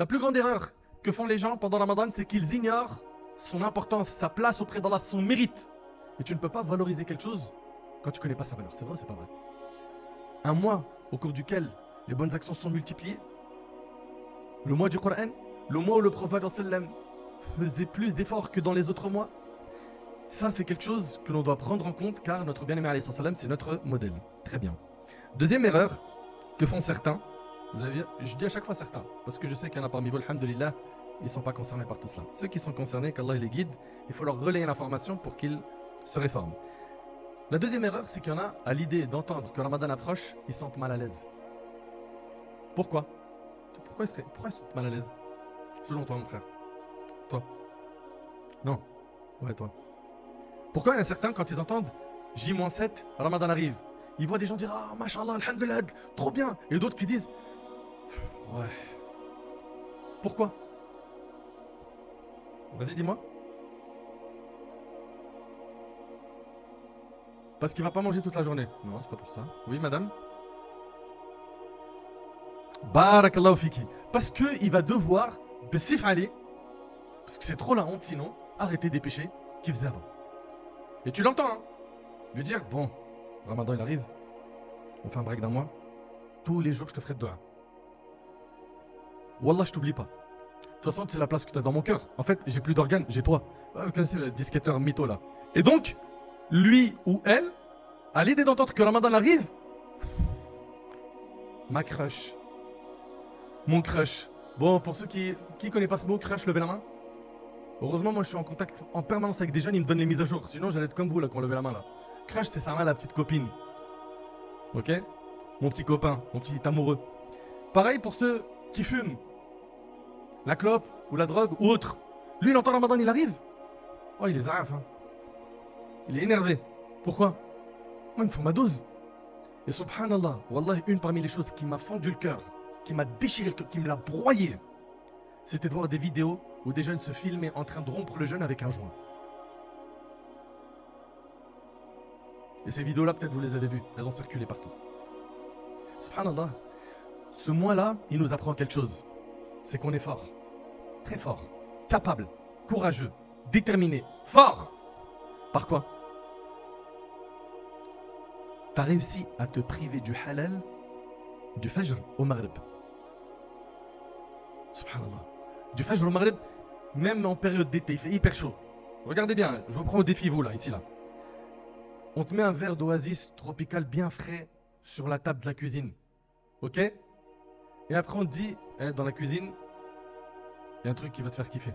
La plus grande erreur que font les gens pendant Ramadan, c'est qu'ils ignorent son importance, sa place auprès d'Allah, son mérite. Et tu ne peux pas valoriser quelque chose quand tu ne connais pas sa valeur. C'est vrai ou c'est pas vrai? Un mois au cours duquel les bonnes actions sont multipliées, le mois du Coran, le mois où le prophète sallam faisait plus d'efforts que dans les autres mois, ça c'est quelque chose que l'on doit prendre en compte car notre bien-aimé alayhi sallam c'est notre modèle. Très bien. Deuxième erreur que font certains, vous avez, je dis à chaque fois certains, parce que je sais qu'il y en a parmi vous, alhamdoulilah, ils ne sont pas concernés par tout cela. Ceux qui sont concernés, qu'Allah les guide, il faut leur relayer l'information pour qu'ils se réforment. La deuxième erreur, c'est qu'il y en a, à l'idée d'entendre que Ramadan approche, ils se sentent mal à l'aise. Pourquoi? Pourquoi ils se sentent mal à l'aise? Selon toi, mon frère. Toi? Non. Ouais, toi. Pourquoi il y en a certains, quand ils entendent J-7, Ramadan arrive, ils voient des gens dire ah, mashallah, alhamdoulilah, trop bien. Et d'autres qui disent ouais. Pourquoi? Vas-y, dis-moi. Parce qu'il va pas manger toute la journée. Non, c'est pas pour ça. Oui, madame? Barakallahu fiki. Parce qu'il va devoir, bessif ali, parce que c'est trop la honte sinon, arrêter des péchés qu'il faisait avant. Et tu l'entends, hein? Lui dire, bon, Ramadan il arrive, on fait un break d'un mois, tous les jours je te ferai de dua. Wallah, je t'oublie pas. De toute façon, c'est la place que tu as dans mon cœur. En fait, j'ai plus d'organes, j'ai toi. Vous connaissez le disquetteur mytho là. Et donc, lui ou elle, à l'idée d'entendre que Ramadan arrive, ma crush, mon crush. Bon, pour ceux qui connaissent pas ce mot, crush, levez la main. Heureusement, moi je suis en contact en permanence avec des jeunes, ils me donnent les mises à jour. Sinon, j'allais être comme vous là, quand on levait la main là. Crush, c'est ça, la petite copine. Ok? Mon petit copain, mon petit amoureux. Pareil pour ceux qui fument. La clope, ou la drogue, ou autre. Lui, il entend Ramadan, il arrive. Oh, il est zaraf, hein. Il est énervé. Pourquoi? Moi, il me faut ma dose. Et subhanallah, wallah, une parmi les choses qui m'a fendu le cœur, qui m'a déchiré le cœur, qui me l'a broyé, c'était de voir des vidéos où des jeunes se filmaient en train de rompre le jeûne avec un joint. Et ces vidéos-là, peut-être vous les avez vues, elles ont circulé partout. Subhanallah, ce mois-là, il nous apprend quelque chose. C'est qu'on est fort, très fort, capable, courageux, déterminé, fort. Par quoi? T'as réussi à te priver du halal, du fajr au maghrib. Subhanallah. Du fajr au maghrib, même en période d'été, il fait hyper chaud. Regardez bien, je vous prends au défi, vous là, ici là. On te met un verre d'oasis tropical bien frais sur la table de la cuisine. Ok? Et après on te dit, dans la cuisine, il y a un truc qui va te faire kiffer.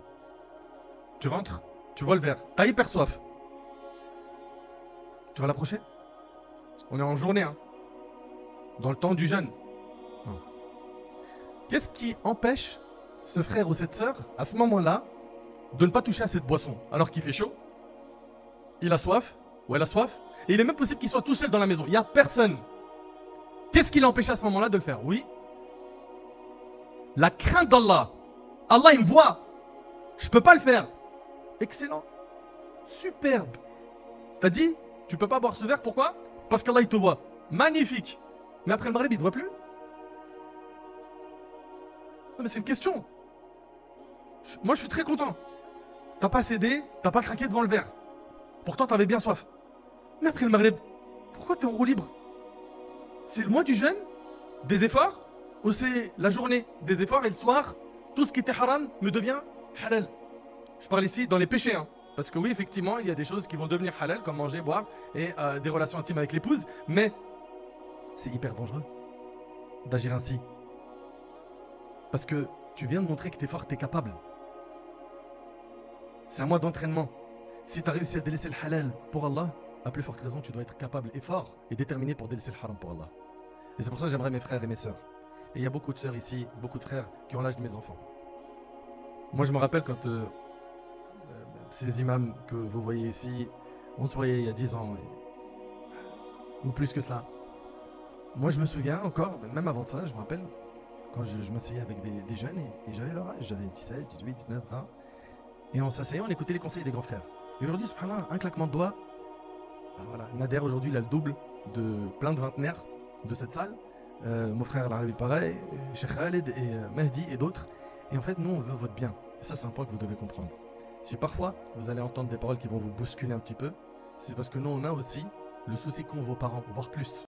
Tu rentres, tu vois le verre, t'as hyper soif. Tu vas l'approcher? On est en journée, hein. Dans le temps du jeûne. Qu'est-ce qui empêche ce frère ou cette sœur, à ce moment-là, de ne pas toucher à cette boisson alors qu'il fait chaud? Il a soif, ou elle a soif, et il est même possible qu'il soit tout seul dans la maison. Il n'y a personne. Qu'est-ce qui l'empêche à ce moment-là de le faire? Oui. La crainte d'Allah. Allah, il me voit. Je ne peux pas le faire. Excellent. Superbe. T'as dit, tu ne peux pas boire ce verre, pourquoi? Parce qu'Allah, il te voit. Magnifique. Mais après le maghrib, il ne te voit plus? Non, mais c'est une question. Moi, je suis très content. T'as pas cédé, t'as pas craqué devant le verre. Pourtant, t'avais bien soif. Mais après le maghrib, pourquoi t'es en roue libre? C'est le mois du jeûne, des efforts, ou c'est la journée des efforts et le soir, tout ce qui était haram me devient halal? Je parle ici dans les péchés, hein. Parce que oui, effectivement, il y a des choses qui vont devenir halal, comme manger, boire, et des relations intimes avec l'épouse, mais c'est hyper dangereux d'agir ainsi. Parce que tu viens de montrer que t'es fort, t'es capable. C'est un mois d'entraînement. Si tu as réussi à délaisser le halal pour Allah, à plus forte raison, tu dois être capable et fort et déterminé pour délaisser le haram pour Allah. Et c'est pour ça que j'aimerais mes frères et mes sœurs. Et il y a beaucoup de sœurs ici, beaucoup de frères qui ont l'âge de mes enfants. Moi, je me rappelle quand ces imams que vous voyez ici, on se voyait il y a 10 ans, ou plus que cela. Moi, je me souviens encore, même avant ça, je me rappelle, quand je m'asseyais avec des jeunes et j'avais leur âge, j'avais 17, 18, 19, 20. Et on s'asseyait, on écoutait les conseils des grands frères. Et aujourd'hui, subhanallah, un claquement de doigts, ben voilà, Nader aujourd'hui, il a le double de plein de vingtenaires de cette salle. Mon frère l'Arabi pareil, Cheikh Khaled et Mehdi et d'autres. Et en fait, nous, on veut votre bien. Et ça, c'est un point que vous devez comprendre. Si parfois, vous allez entendre des paroles qui vont vous bousculer un petit peu, c'est parce que nous, on a aussi le souci qu'ont vos parents, voire plus.